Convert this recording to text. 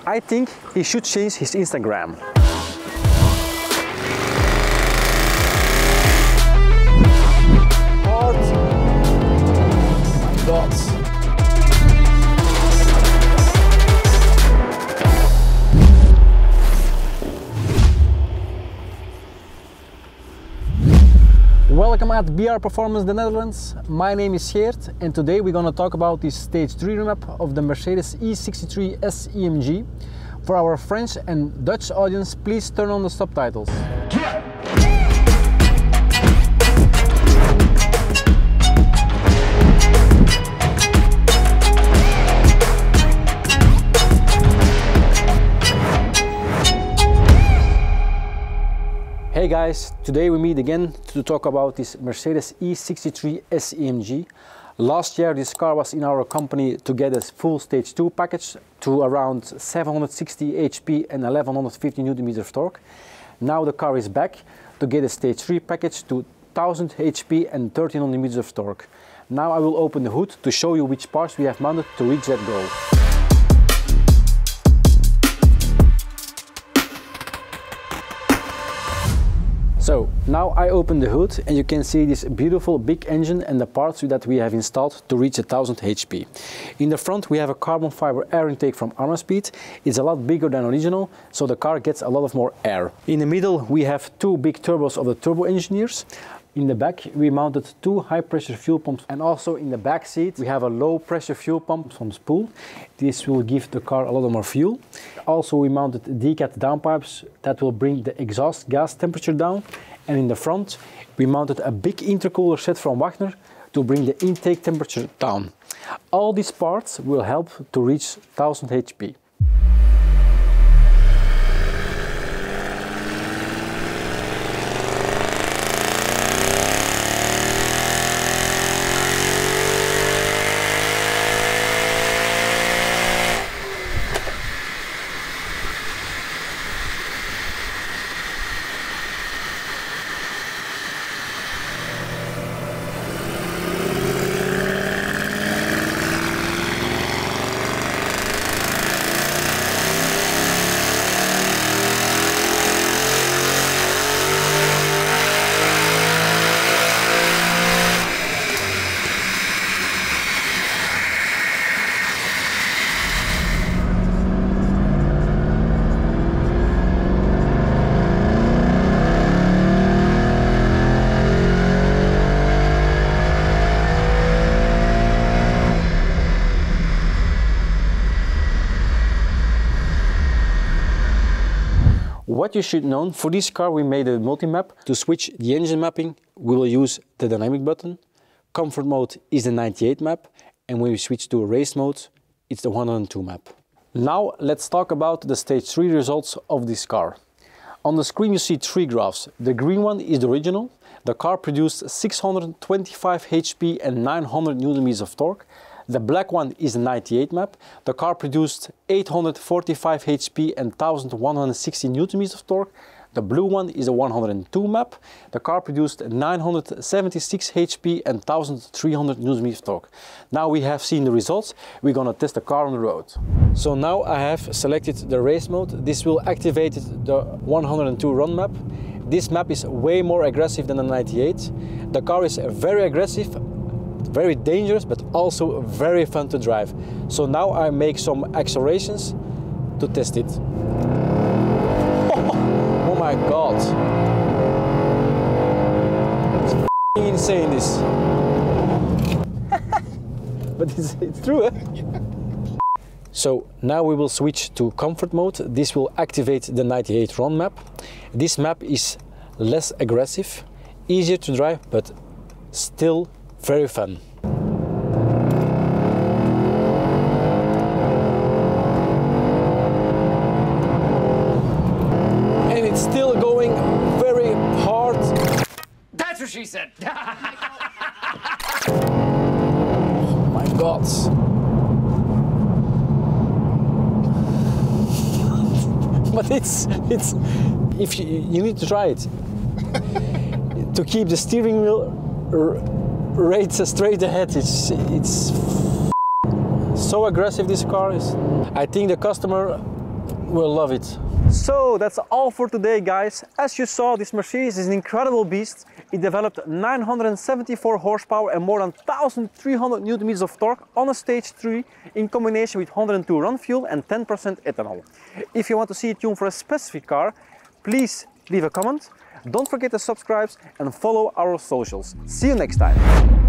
I think he should change his Instagram. Oh my God. Welcome at BR-Performance Netherlands. My name is Geert and today we're going to talk about the Stage 3 remap of the Mercedes E63 AMG. For our French and Dutch audience, please turn on the subtitles. Hey guys, today we meet again to talk about this Mercedes E63 AMG. Last year this car was in our company to get a full stage 2 package to around 760 HP and 1150 Nm of torque. Now the car is back to get a stage 3 package to 1000 HP and 13 Nm of torque. Now I will open the hood to show you which parts we have mounted to reach that goal. So now I open the hood and you can see this beautiful big engine and the parts that we have installed to reach 1000 HP. In the front we have a carbon fiber air intake from Armaspeed. It's a lot bigger than original, so the car gets a lot of more air. In the middle we have two big turbos of the TurboEngineers. In the back we mounted two high pressure fuel pumps, and also in the back seat we have a low pressure fuel pump from Spool. This will give the car a lot more fuel. Also we mounted decat downpipes that will bring the exhaust gas temperature down. And in the front we mounted a big intercooler set from Wagner to bring the intake temperature down. All these parts will help to reach 1000 HP. What you should know, for this car we made a multimap. To switch the engine mapping we will use the dynamic button. Comfort mode is the 98 map, and when we switch to a race mode it's the 102 map. Now let's talk about the stage 3 results of this car. On the screen you see three graphs. The green one is the original. The car produced 625 HP and 900 Nm of torque. The black one is the 98 map. The car produced 845 HP and 1160 Nm of torque. The blue one is the 102 map. The car produced 976 HP and 1300 Nm of torque. Now we have seen the results. We're gonna test the car on the road. So now I have selected the race mode. This will activate the 102 run map. This map is way more aggressive than the 98. The car is very aggressive, very dangerous, but also very fun to drive. So now I make some accelerations to test it. Oh my God! It's insane this. But it's true, eh? So now we will switch to comfort mode. This will activate the 98 run map. This map is less aggressive, easier to drive, but still very fun. And it's still going very hard. That's what she said. Oh my God. But it's if you need to try it to keep the steering wheel right straight ahead. It's so so aggressive this car is. I think the customer will love it. So that's all for today, guys. As you saw, this Mercedes is an incredible beast. It developed 974 horsepower and more than 1,300 Nm of torque on a stage 3 in combination with 102 run fuel and 10% ethanol. If you want to see a tune for a specific car, please leave a comment. Don't forget to subscribe and follow our socials. See you next time.